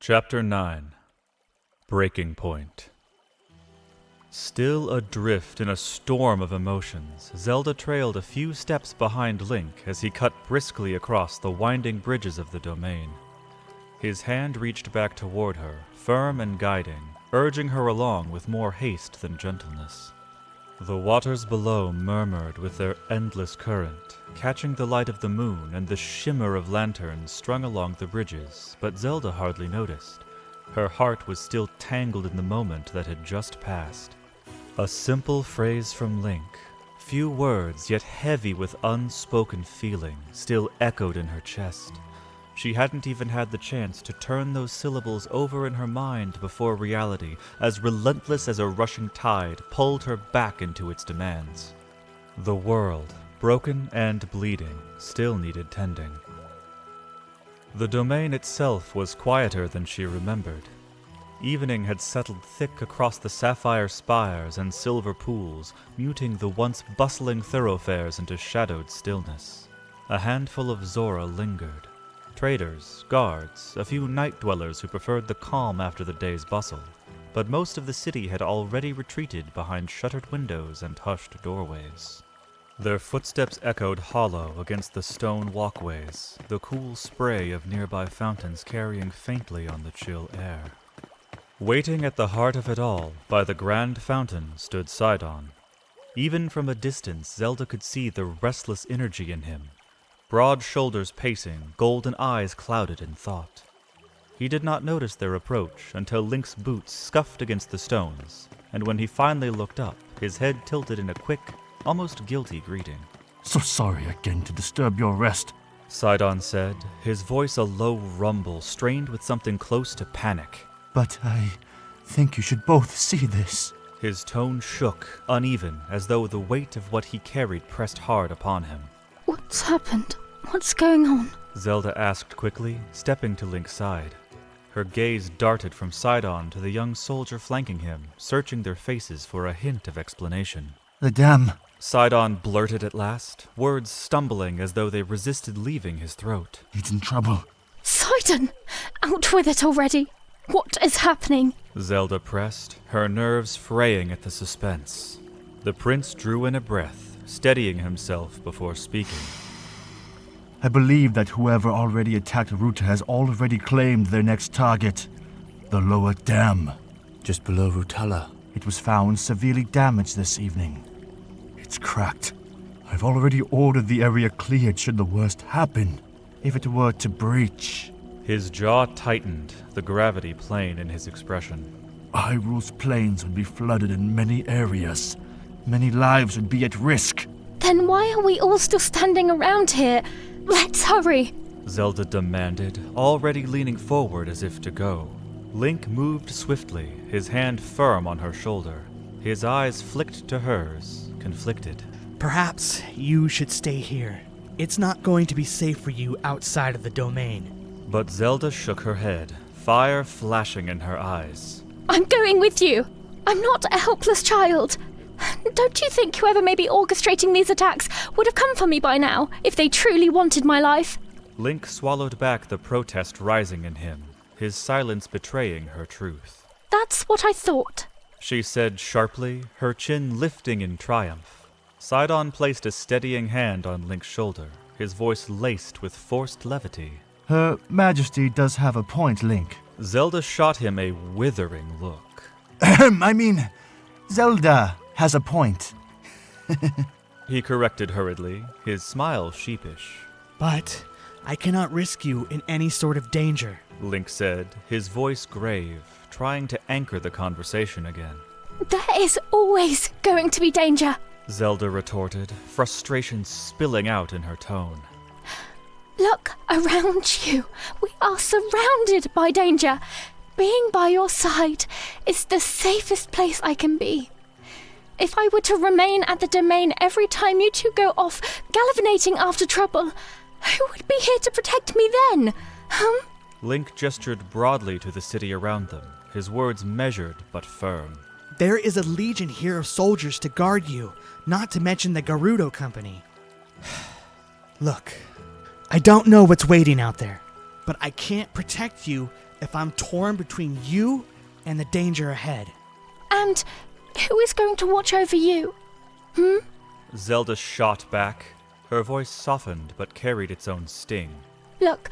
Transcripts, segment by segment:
Chapter 9 Breaking Point. Still adrift in a storm of emotions, Zelda trailed a few steps behind Link as he cut briskly across the winding bridges of the domain. His hand reached back toward her, firm and guiding, urging her along with more haste than gentleness. The waters below murmured with their endless current, catching the light of the moon and the shimmer of lanterns strung along the bridges, but Zelda hardly noticed. Her heart was still tangled in the moment that had just passed. A simple phrase from Link, few words yet heavy with unspoken feeling, still echoed in her chest. She hadn't even had the chance to turn those syllables over in her mind before reality, as relentless as a rushing tide, pulled her back into its demands. The world, broken and bleeding, still needed tending. The domain itself was quieter than she remembered. Evening had settled thick across the sapphire spires and silver pools, muting the once bustling thoroughfares into shadowed stillness. A handful of Zora lingered. Traders, guards, a few night dwellers who preferred the calm after the day's bustle, but most of the city had already retreated behind shuttered windows and hushed doorways. Their footsteps echoed hollow against the stone walkways, the cool spray of nearby fountains carrying faintly on the chill air. Waiting at the heart of it all, by the grand fountain, stood Sidon. Even from a distance, Zelda could see the restless energy in him. Broad shoulders pacing, golden eyes clouded in thought. He did not notice their approach until Link's boots scuffed against the stones, and when he finally looked up, his head tilted in a quick, almost guilty greeting. "So sorry again to disturb your rest," Sidon said, his voice a low rumble strained with something close to panic. "But I think you should both see this." His tone shook, uneven, as though the weight of what he carried pressed hard upon him. What's happened? What's going on? Zelda asked quickly, stepping to Link's side. Her gaze darted from Sidon to the young soldier flanking him, searching their faces for a hint of explanation. "The dam," Sidon blurted at last, words stumbling as though they resisted leaving his throat. "It's in trouble." Sidon! Out with it already! What is happening? Zelda pressed, her nerves fraying at the suspense. The prince drew in a breath, steadying himself before speaking. "I believe that whoever already attacked Ruta has already claimed their next target, the lower dam. Just below Rutala. It was found severely damaged this evening. It's cracked. I've already ordered the area cleared should the worst happen, if it were to breach." His jaw tightened, the gravity plain in his expression. Hyrule's plains would be flooded in many areas. Many lives would be at risk. Then why are we all still standing around here? Let's hurry! Zelda demanded, already leaning forward as if to go. Link moved swiftly, his hand firm on her shoulder. His eyes flicked to hers, conflicted. "Perhaps you should stay here. It's not going to be safe for you outside of the domain." But Zelda shook her head, fire flashing in her eyes. I'm going with you! I'm not a helpless child! Don't you think whoever may be orchestrating these attacks would have come for me by now, if they truly wanted my life? Link swallowed back the protest rising in him, his silence betraying her truth. That's what I thought. She said sharply, her chin lifting in triumph. Sidon placed a steadying hand on Link's shoulder, his voice laced with forced levity. Her Majesty does have a point, Link. Zelda shot him a withering look. I mean, Zelda has a point. He corrected hurriedly, his smile sheepish. "But I cannot risk you in any sort of danger," Link said, his voice grave, trying to anchor the conversation again. There is always going to be danger. Zelda retorted, frustration spilling out in her tone. Look around you. We are surrounded by danger. Being by your side is the safest place I can be. If I were to remain at the domain every time you two go off gallivanting after trouble, who would be here to protect me then? Link gestured broadly to the city around them, his words measured but firm. "There is a legion here of soldiers to guard you, not to mention the Gerudo Company. Look, I don't know what's waiting out there, but I can't protect you if I'm torn between you and the danger ahead? And who is going to watch over you? Zelda shot back. Her voice softened but carried its own sting. Look,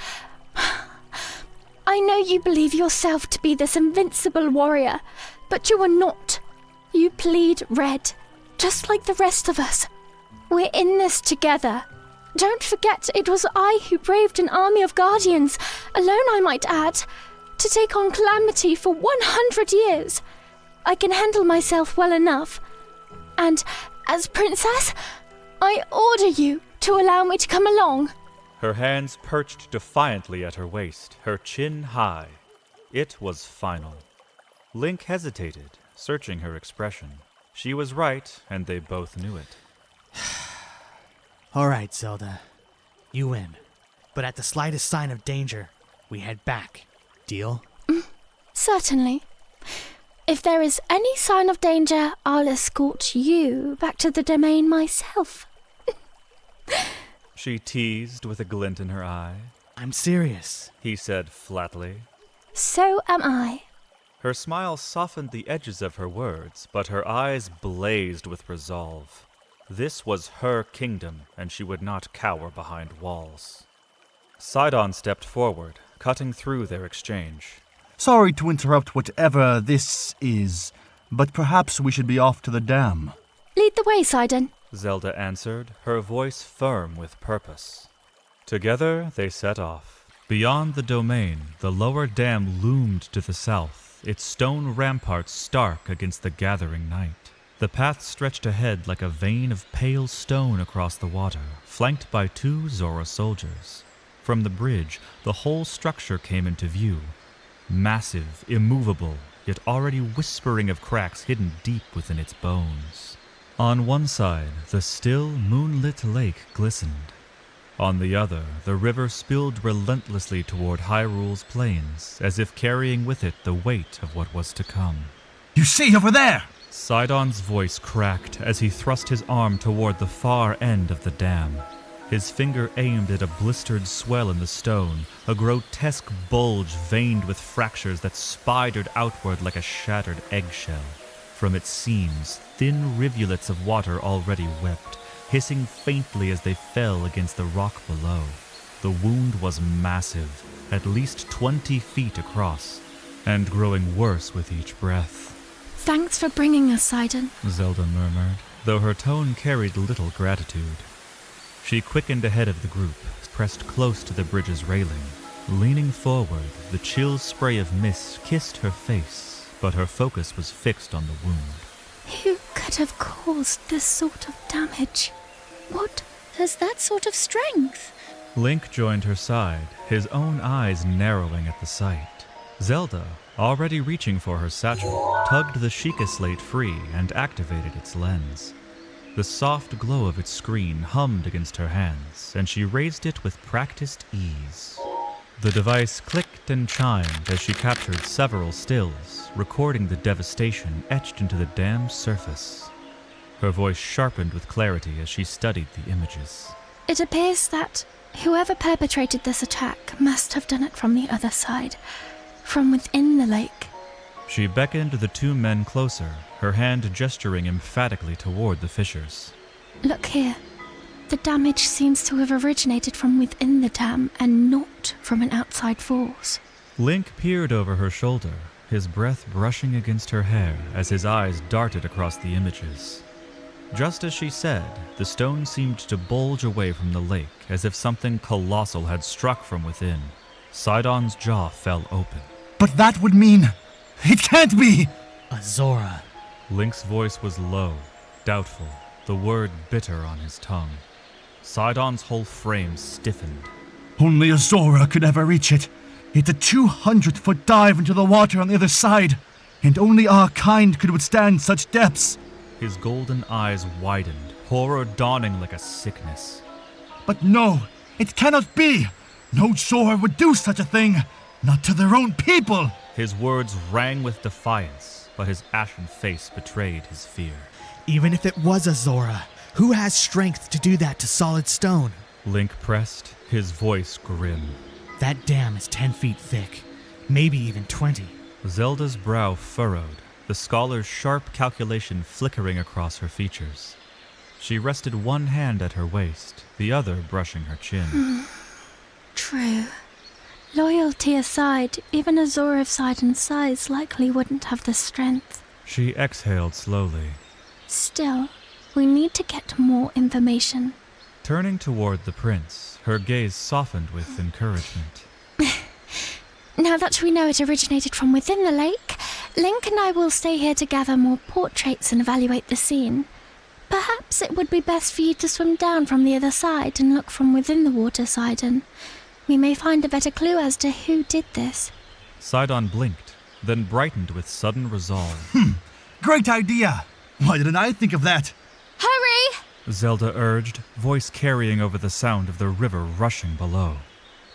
I know you believe yourself to be this invincible warrior, but you are not. You plead red, just like the rest of us. We're in this together. Don't forget it was I who braved an army of guardians, alone I might add, to take on Calamity for 100 years. I can handle myself well enough. And as princess, I order you to allow me to come along. Her hands perched defiantly at her waist, her chin high. It was final. Link hesitated, searching her expression. She was right, and they both knew it. All right, Zelda. You win. But at the slightest sign of danger, we head back. Deal? Certainly. If there is any sign of danger, I'll escort you back to the domain myself. She teased with a glint in her eye. I'm serious. He said flatly. So am I. Her smile softened the edges of her words, but her eyes blazed with resolve. This was her kingdom, and she would not cower behind walls. Sidon stepped forward, cutting through their exchange. Sorry to interrupt whatever this is, but perhaps we should be off to the dam. Lead the way, Sidon. Zelda answered, her voice firm with purpose. Together they set off. Beyond the domain, the lower dam loomed to the south, its stone ramparts stark against the gathering night. The path stretched ahead like a vein of pale stone across the water, flanked by 2 Zora soldiers. From the bridge, the whole structure came into view. Massive, immovable, yet already whispering of cracks hidden deep within its bones. On one side, the still, moonlit lake glistened. On the other, the river spilled relentlessly toward Hyrule's plains, as if carrying with it the weight of what was to come. You see over there? Sidon's voice cracked as he thrust his arm toward the far end of the dam. His finger aimed at a blistered swell in the stone, a grotesque bulge veined with fractures that spidered outward like a shattered eggshell. From its seams, thin rivulets of water already wept, hissing faintly as they fell against the rock below. The wound was massive, at least 20 feet across, and growing worse with each breath. Thanks for bringing us, Sidon, Zelda murmured, though her tone carried little gratitude. She quickened ahead of the group, pressed close to the bridge's railing. Leaning forward, the chill spray of mist kissed her face, but her focus was fixed on the wound. Who could have caused this sort of damage? What has that sort of strength? Link joined her side, his own eyes narrowing at the sight. Zelda, already reaching for her satchel, tugged the Sheikah slate free and activated its lens. The soft glow of its screen hummed against her hands, and she raised it with practiced ease. The device clicked and chimed as she captured several stills, recording the devastation etched into the dam's surface. Her voice sharpened with clarity as she studied the images. It appears that whoever perpetrated this attack must have done it from the other side, from within the lake. She beckoned the 2 men closer, her hand gesturing emphatically toward the fissures. Look here. The damage seems to have originated from within the dam and not from an outside force. Link peered over her shoulder, his breath brushing against her hair as his eyes darted across the images. Just as she said, the stone seemed to bulge away from the lake as if something colossal had struck from within. Sidon's jaw fell open. But that would mean... It can't be! A Zora. Link's voice was low, doubtful, the word bitter on his tongue. Sidon's whole frame stiffened. Only a Zora could ever reach it. It's a 200-foot dive into the water on the other side, and only our kind could withstand such depths. His golden eyes widened, horror dawning like a sickness. But no, it cannot be! No Zora would do such a thing! Not to their own people! His words rang with defiance, but his ashen face betrayed his fear. Even if it was a Zora, who has strength to do that to solid stone? Link pressed, his voice grim. That dam is 10 feet thick. maybe even 20. Zelda's brow furrowed, the scholar's sharp calculation flickering across her features. She rested one hand at her waist, the other brushing her chin. True. Loyalty aside, even a Zora of Sidon's size likely wouldn't have the strength. She exhaled slowly. Still, we need to get more information. Turning toward the prince, her gaze softened with encouragement. Now that we know it originated from within the lake, Link and I will stay here to gather more portraits and evaluate the scene. Perhaps it would be best for you to swim down from the other side and look from within the water, Sidon. We may find a better clue as to who did this. Sidon blinked, then brightened with sudden resolve. Great idea! Why didn't I think of that? Hurry! Zelda urged, voice carrying over the sound of the river rushing below.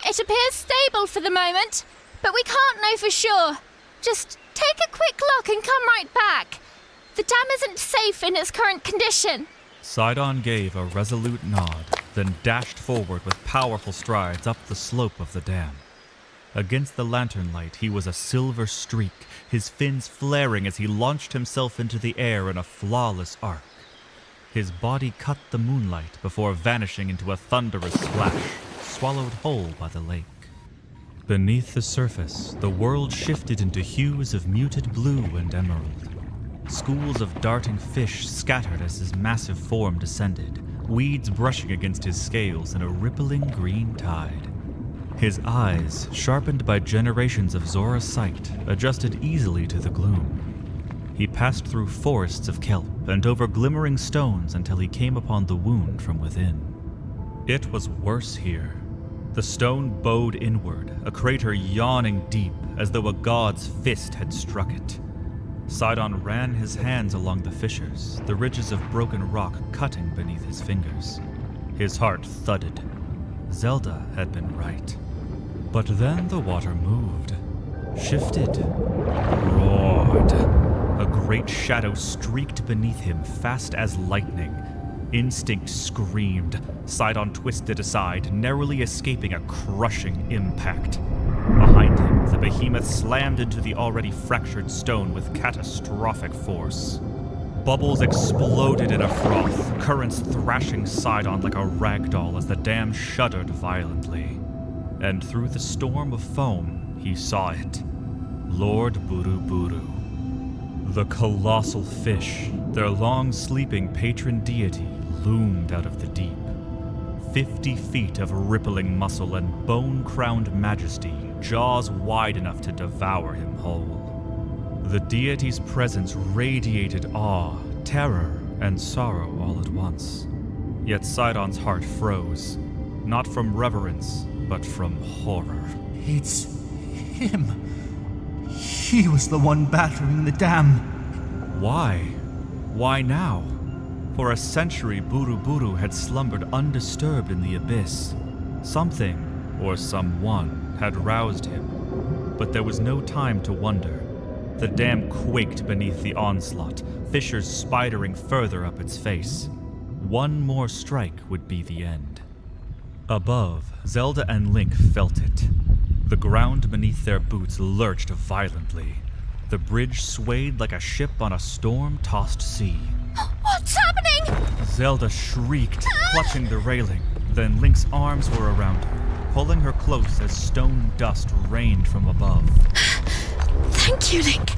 It appears stable for the moment, but we can't know for sure. Just take a quick look and come right back. The dam isn't safe in its current condition. Sidon gave a resolute nod, then dashed forward with powerful strides up the slope of the dam. Against the lantern light, he was a silver streak, his fins flaring as he launched himself into the air in a flawless arc. His body cut the moonlight before vanishing into a thunderous splash, swallowed whole by the lake. Beneath the surface, the world shifted into hues of muted blue and emerald. Schools of darting fish scattered as his massive form descended, weeds brushing against his scales in a rippling green tide. His eyes, sharpened by generations of Zora's sight, adjusted easily to the gloom. He passed through forests of kelp and over glimmering stones until he came upon the wound from within. It was worse here. The stone bowed inward, a crater yawning deep as though a god's fist had struck it. Sidon ran his hands along the fissures, the ridges of broken rock cutting beneath his fingers. His heart thudded. Zelda had been right. But then the water moved, shifted, roared. A great shadow streaked beneath him fast as lightning. Instinct screamed. Sidon twisted aside, narrowly escaping a crushing impact. Behind him, the behemoth slammed into the already fractured stone with catastrophic force. Bubbles exploded in a froth, currents thrashing Sidon like a ragdoll as the dam shuddered violently. And through the storm of foam, he saw it. Lord Buru. The colossal fish, their long-sleeping patron deity, loomed out of the deep. 50 feet of rippling muscle and bone-crowned majesty, jaws wide enough to devour him whole. The deity's presence radiated awe, terror, and sorrow all at once. Yet Sidon's heart froze, not from reverence, but from horror. It's him. He was the one battering the dam. Why? Why now? For a century, Buru had slumbered undisturbed in the abyss. Something, or someone, had roused him. But there was no time to wonder. The dam quaked beneath the onslaught, fissures spidering further up its face. One more strike would be the end. Above, Zelda and Link felt it. The ground beneath their boots lurched violently. The bridge swayed like a ship on a storm-tossed sea. What's happening? Zelda shrieked, clutching the railing. Then Link's arms were around her, pulling her close as stone dust rained from above. Thank you, Link.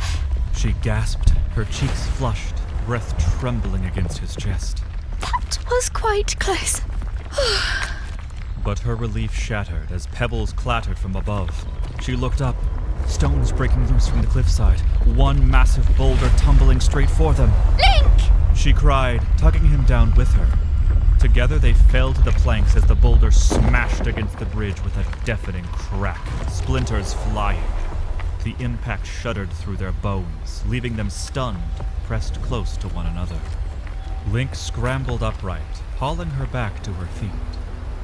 She gasped, her cheeks flushed, breath trembling against his chest. That was quite close. But her relief shattered as pebbles clattered from above. She looked up, stones breaking loose from the cliffside, one massive boulder tumbling straight for them. Link! She cried, tugging him down with her. Together they fell to the planks as the boulder smashed against the bridge with a deafening crack, splinters flying. The impact shuddered through their bones, leaving them stunned, pressed close to one another. Link scrambled upright, hauling her back to her feet.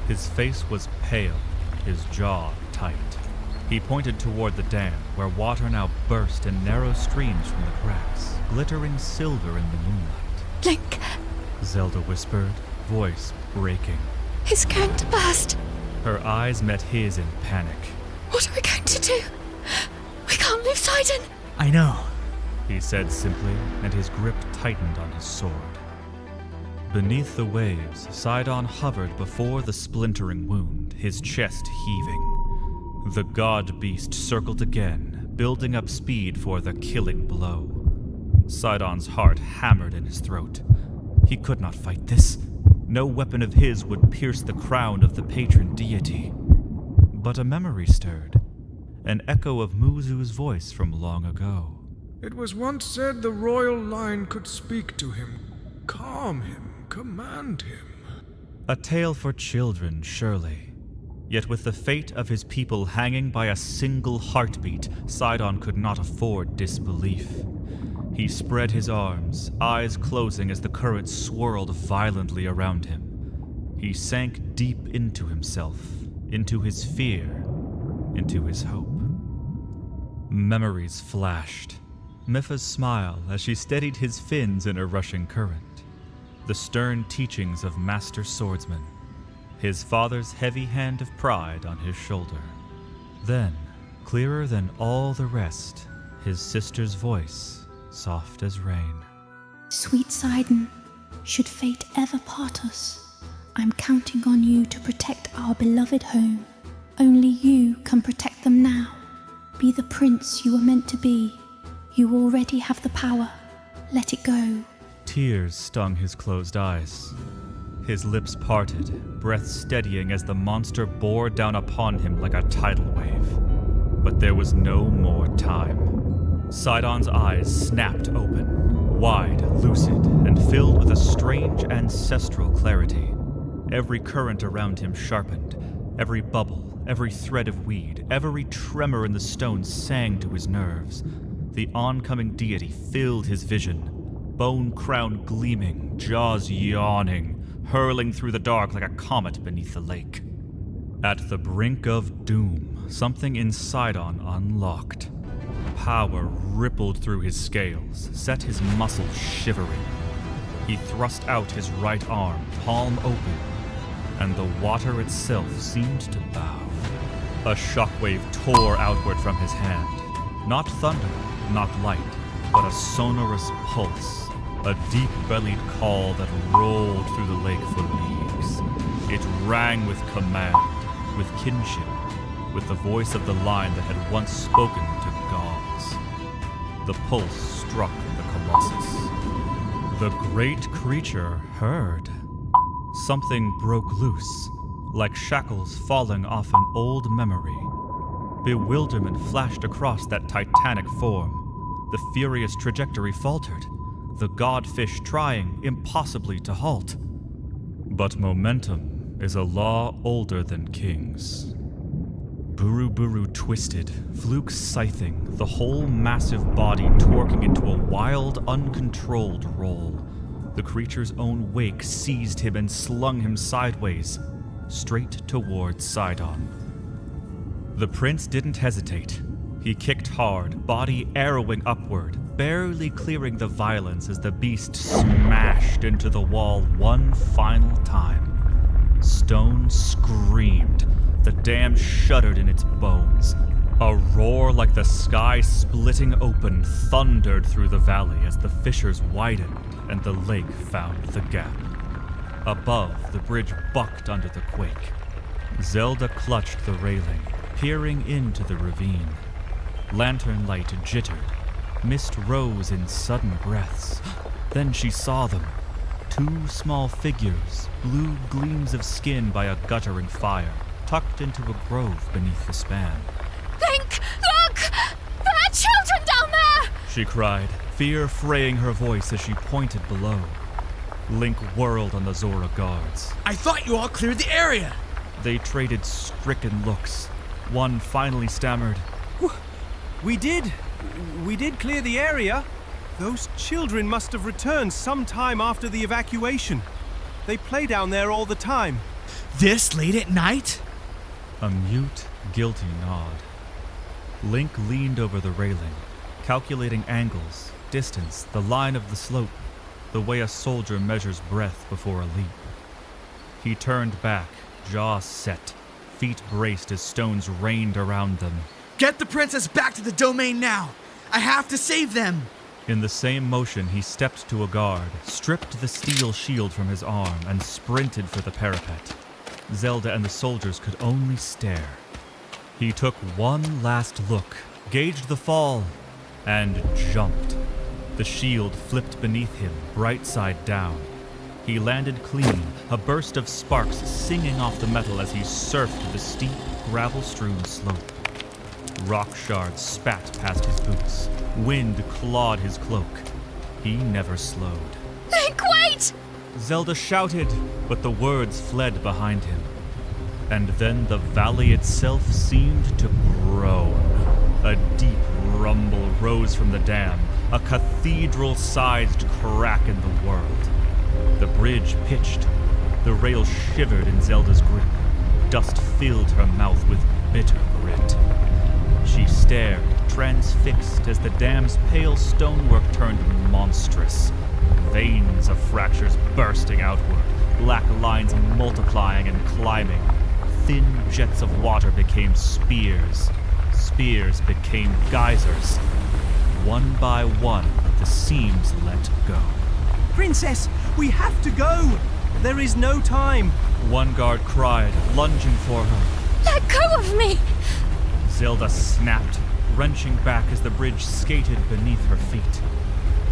His face was pale, his jaw tight. He pointed toward the dam, where water now burst in narrow streams from the cracks, glittering silver in the moonlight. Link, Zelda whispered, voice breaking. it's going to burst. Her eyes met his in panic. What are we going to do? can't leave Sidon! I know. he said simply, and his grip tightened on his sword. Beneath the waves, Sidon hovered before the splintering wound, his chest heaving. The god beast circled again, building up speed for the killing blow. Sidon's heart hammered in his throat. He could not fight this. No weapon of his would pierce the crown of the patron deity. But a memory stirred, an echo of Muzu's voice from long ago. It was once said the royal line could speak to him, calm him, command him. A tale for children, surely. Yet with the fate of his people hanging by a single heartbeat, Sidon could not afford disbelief. He spread his arms, eyes closing as the current swirled violently around him. He sank deep into himself, into his fear, into his hope. Memories flashed. Mipha's smile as she steadied his fins in a rushing current. The stern teachings of Master Swordsman. His father's heavy hand of pride on his shoulder. Then, clearer than all the rest, his sister's voice, soft as rain. Sweet Sidon, should fate ever part us, I'm counting on you to protect our beloved home. Only you can protect them now. Be the prince you were meant to be. You already have the power. Let it go. Tears stung his closed eyes. His lips parted, breath steadying as the monster bore down upon him like a tidal wave. But there was no more time. Sidon's eyes snapped open, wide, lucid, and filled with a strange ancestral clarity. Every current around him sharpened, every bubble, every thread of weed, every tremor in the stone sang to his nerves. The oncoming deity filled his vision, bone crown gleaming, jaws yawning, hurling through the dark like a comet beneath the lake. At the brink of doom, something in Sidon unlocked. Power rippled through his scales, set his muscles shivering. He thrust out his right arm, palm open, and the water itself seemed to bow. A shockwave tore outward from his hand. Not thunder, not light, but a sonorous pulse. A deep-bellied call that rolled through the lake for leagues. It rang with command, with kinship, with the voice of the line that had once spoken to gods. The pulse struck the colossus. The great creature heard. Something broke loose, like shackles falling off an old memory. Bewilderment flashed across that titanic form. The furious trajectory faltered, the godfish trying impossibly to halt. But momentum is a law older than kings. Buru twisted, fluke scything, the whole massive body torquing into a wild, uncontrolled roll. The creature's own wake seized him and slung him sideways, straight towards Sidon. The prince didn't hesitate. He kicked hard, body arrowing upward, barely clearing the violence as the beast smashed into the wall one final time. Stone screamed. The dam shuddered in its bones. A roar like the sky splitting open thundered through the valley as the fissures widened and the lake found the gap. Above, the bridge bucked under the quake. Zelda clutched the railing, peering into the ravine. Lantern light jittered. Mist rose in sudden breaths. Then she saw them. Two small figures, blue gleams of skin by a guttering fire, tucked into a grove beneath the span. Link, look! There are children down there! She cried, fear fraying her voice as she pointed below. Link whirled on the Zora guards. I thought you all cleared the area! They traded stricken looks. One finally stammered, We did clear the area. Those children must have returned some time after the evacuation. They play down there all the time. This late at night? a mute, guilty nod. Link leaned over the railing, calculating angles, distance, the line of the slope, the way a soldier measures breath before a leap. He turned back, jaw set, feet braced as stones rained around them. Get the princess back to the domain now! I have to save them! In the same motion, he stepped to a guard, stripped the steel shield from his arm, and sprinted for the parapet. Zelda and the soldiers could only stare. He took one last look, gauged the fall, and jumped. The shield flipped beneath him, bright side down. He landed clean, a burst of sparks singing off the metal as he surfed the steep, gravel-strewn slope. Rock shards spat past his boots. Wind clawed his cloak. He never slowed. Link, wait! Zelda shouted, but the words fled behind him. And then the valley itself seemed to groan. A deep rumble rose from the dam, a cathedral-sized crack in the world. The bridge pitched. The rail shivered in Zelda's grip. Dust filled her mouth with bitter grit. She stared, transfixed, as the dam's pale stonework turned monstrous. Veins of fractures bursting outward, black lines multiplying and climbing. Thin jets of water became spears. Spears became geysers. One by one, the seams let go. Princess, we have to go! There is no time! One guard cried, lunging for her. Let go of me! Zelda snapped, wrenching back as the bridge skated beneath her feet.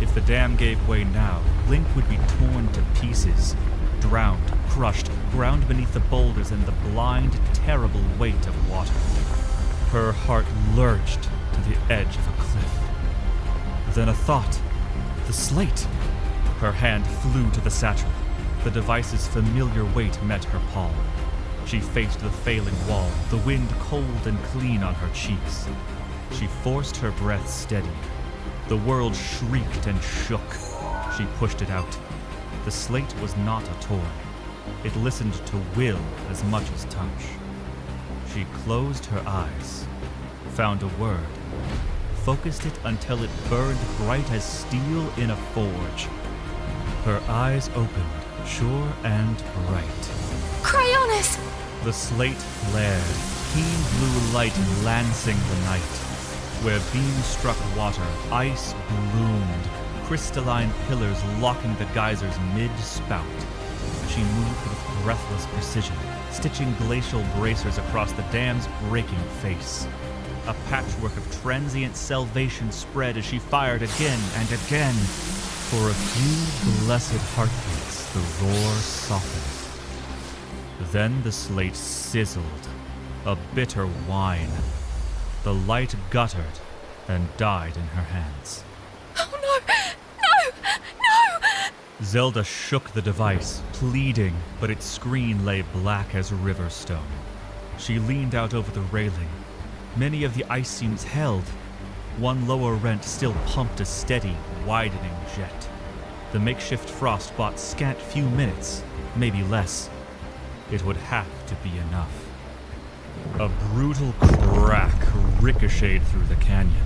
If the dam gave way now, Link would be torn to pieces. Drowned, crushed, ground beneath the boulders and the blind, terrible weight of water. Her heart lurched to the edge of a cliff. Then a thought. The slate! Her hand flew to the satchel. The device's familiar weight met her palm. She faced the failing wall, the wind cold and clean on her cheeks. She forced her breath steady. The world shrieked and shook. She pushed it out. The slate was not a toy. It listened to will as much as touch. She closed her eyes, found a word, focused it until it burned bright as steel in a forge. Her eyes opened, sure and bright. Cryonis! The slate flared, keen blue light lancing the night. Where beams struck water, ice bloomed, crystalline pillars locking the geyser's mid-spout. She moved with breathless precision, stitching glacial bracers across the dam's breaking face. A patchwork of transient salvation spread as she fired again and again. For a few blessed heartbeats, the roar softened. Then the slate sizzled, a bitter whine. The light guttered and died in her hands. Oh no! No! No! Zelda shook the device, pleading, but its screen lay black as river stone. She leaned out over the railing. Many of the ice seams held. One lower rent still pumped a steady, widening jet. The makeshift frost bought scant few minutes, maybe less. It would have to be enough. A brutal crack ricocheted through the canyon.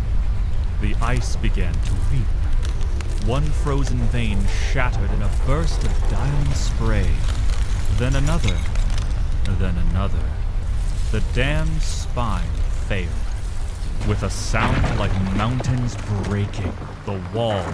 The ice began to weep. One frozen vein shattered in a burst of diamond spray. Then another. Then another. The dam's spine failed. With a sound like mountains breaking, the wall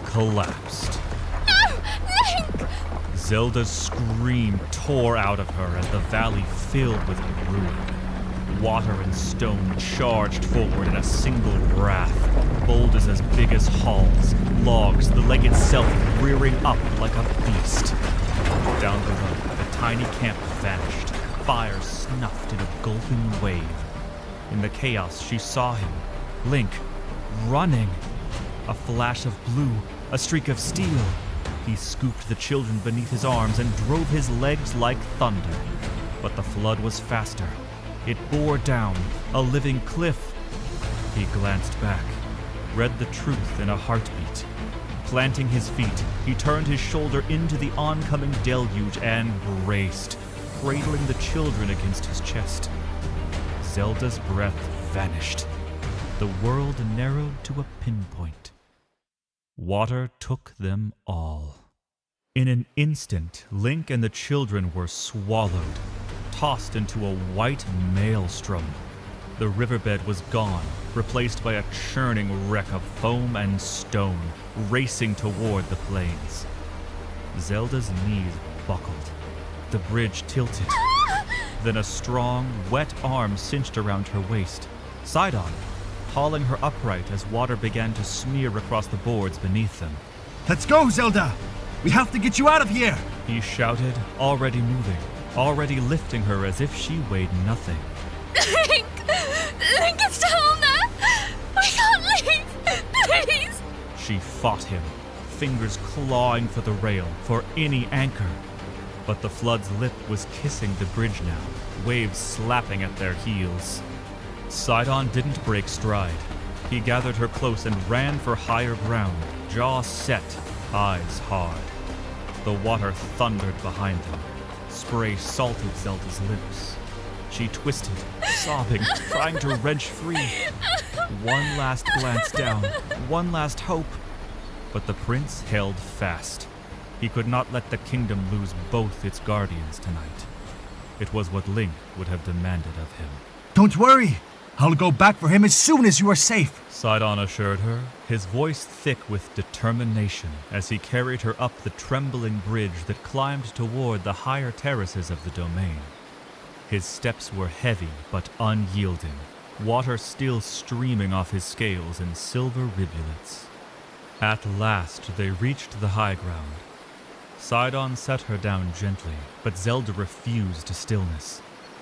collapsed. No! Link! Zelda's scream tore out of her as the valley filled with ruin. Water and stone charged forward in a single wrath. Boulders as big as halls, logs, the lake itself rearing up like a beast. Down the road, the tiny camp vanished, fire snuffed in a gulping wave. In the chaos, she saw him, Link, running. A flash of blue, a streak of steel. He scooped the children beneath his arms and drove his legs like thunder. But the flood was faster. It bore down, a living cliff. He glanced back, read the truth in a heartbeat. Planting his feet, he turned his shoulder into the oncoming deluge and braced, cradling the children against his chest. Zelda's breath vanished. The world narrowed to a pinpoint. Water took them all. In an instant, Link and the children were swallowed, tossed into a white maelstrom. The riverbed was gone, replaced by a churning wreck of foam and stone, racing toward the plains. Zelda's knees buckled. The bridge tilted. Then a strong, wet arm cinched around her waist, side-on, hauling her upright as water began to smear across the boards beneath them. Let's go, Zelda! We have to get you out of here! He shouted, already moving, already lifting her as if she weighed nothing. Link! Link is down there! We can't leave! Please! She fought him, fingers clawing for the rail, for any anchor. But the flood's lip was kissing the bridge now, waves slapping at their heels. Sidon didn't break stride. He gathered her close and ran for higher ground, jaw set, eyes hard. The water thundered behind them. Spray salted Zelda's lips. She twisted, sobbing, trying to wrench free. One last glance down, one last hope. But the prince held fast. He could not let the kingdom lose both its guardians tonight. It was what Link would have demanded of him. Don't worry! I'll go back for him as soon as you are safe! Sidon assured her, his voice thick with determination as he carried her up the trembling bridge that climbed toward the higher terraces of the domain. His steps were heavy but unyielding, water still streaming off his scales in silver rivulets. At last they reached the high ground. Sidon set her down gently, but Zelda refused stillness.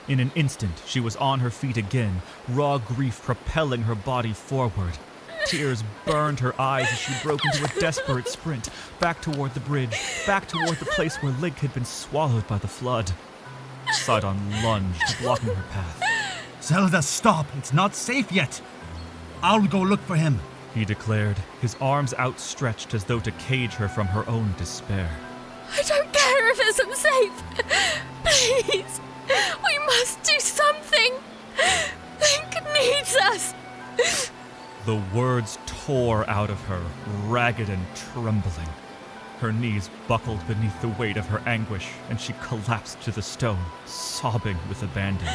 In an instant, she was on her feet again, raw grief propelling her body forward. Tears burned her eyes as she broke into a desperate sprint, back toward the bridge, back toward the place where Link had been swallowed by the flood. Sidon lunged, blocking her path. Zelda, stop! It's not safe yet! I'll go look for him, he declared, his arms outstretched as though to cage her from her own despair. I don't care if it's unsafe. Please, we must do something. Link needs us. The words tore out of her, ragged and trembling. Her knees buckled beneath the weight of her anguish, and she collapsed to the stone, sobbing with abandon.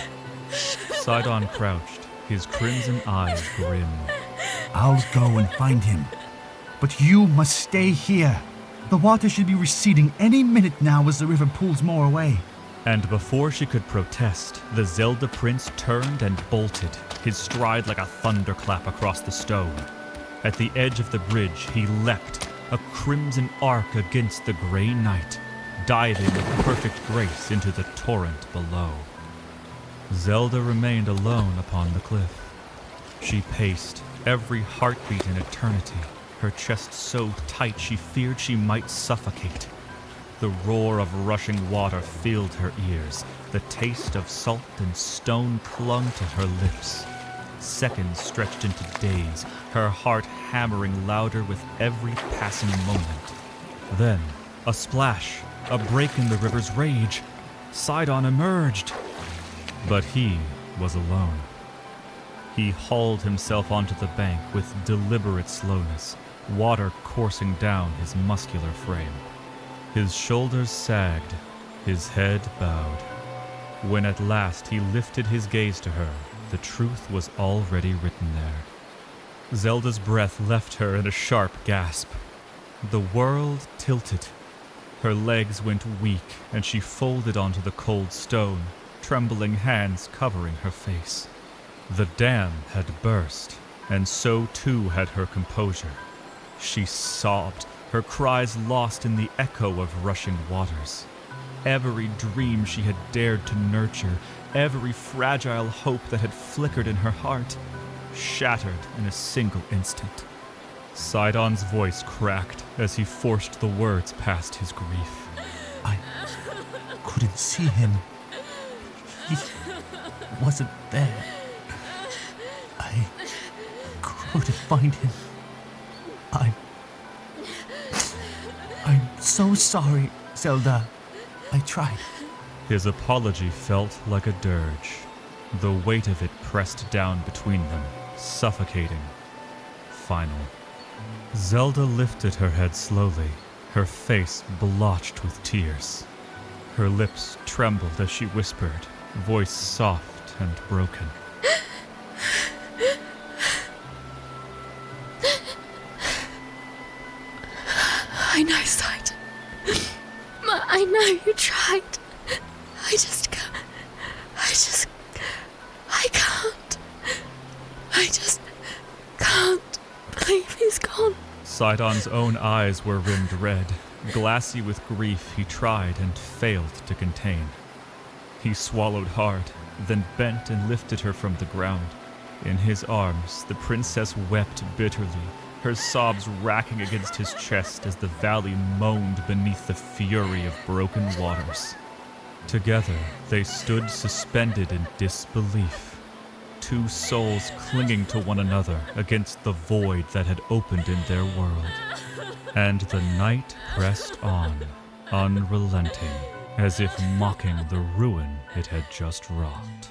Sidon crouched, his crimson eyes grim. I'll go and find him. But you must stay here. The water should be receding any minute now as the river pulls more away. And before she could protest, the Zelda prince turned and bolted, his stride like a thunderclap across the stone. At the edge of the bridge, he leapt, a crimson arc against the gray night, diving with perfect grace into the torrent below. Zelda remained alone upon the cliff. She paced, every heartbeat an eternity, her chest so tight she feared she might suffocate. The roar of rushing water filled her ears. The taste of salt and stone clung to her lips. Seconds stretched into days, her heart hammering louder with every passing moment. Then, a splash, a break in the river's rage. Sidon emerged. But he was alone. He hauled himself onto the bank with deliberate slowness, water coursing down his muscular frame. His shoulders sagged, his head bowed. When at last he lifted his gaze to her, the truth was already written there. Zelda's breath left her in a sharp gasp. The world tilted. Her legs went weak, and she folded onto the cold stone, trembling hands covering her face. The dam had burst, and so too had her composure. She sobbed, her cries lost in the echo of rushing waters. Every dream she had dared to nurture, every fragile hope that had flickered in her heart, shattered in a single instant. Sidon's voice cracked as he forced the words past his grief. I couldn't see him. He wasn't there. I couldn't find him. I'm so sorry, Zelda. I tried. His apology felt like a dirge. The weight of it pressed down between them, suffocating. Final. Zelda lifted her head slowly, her face blotched with tears. Her lips trembled as she whispered, voice soft and broken. I know, Sidon. I know you tried. I just can't. I just can't believe he's gone. Sidon's own eyes were rimmed red. Glassy with grief, he tried and failed to contain. He swallowed hard, then bent and lifted her from the ground. In his arms, the princess wept bitterly, her sobs racking against his chest as the valley moaned beneath the fury of broken waters. Together, they stood suspended in disbelief, two souls clinging to one another against the void that had opened in their world. And the night pressed on, unrelenting, as if mocking the ruin it had just wrought.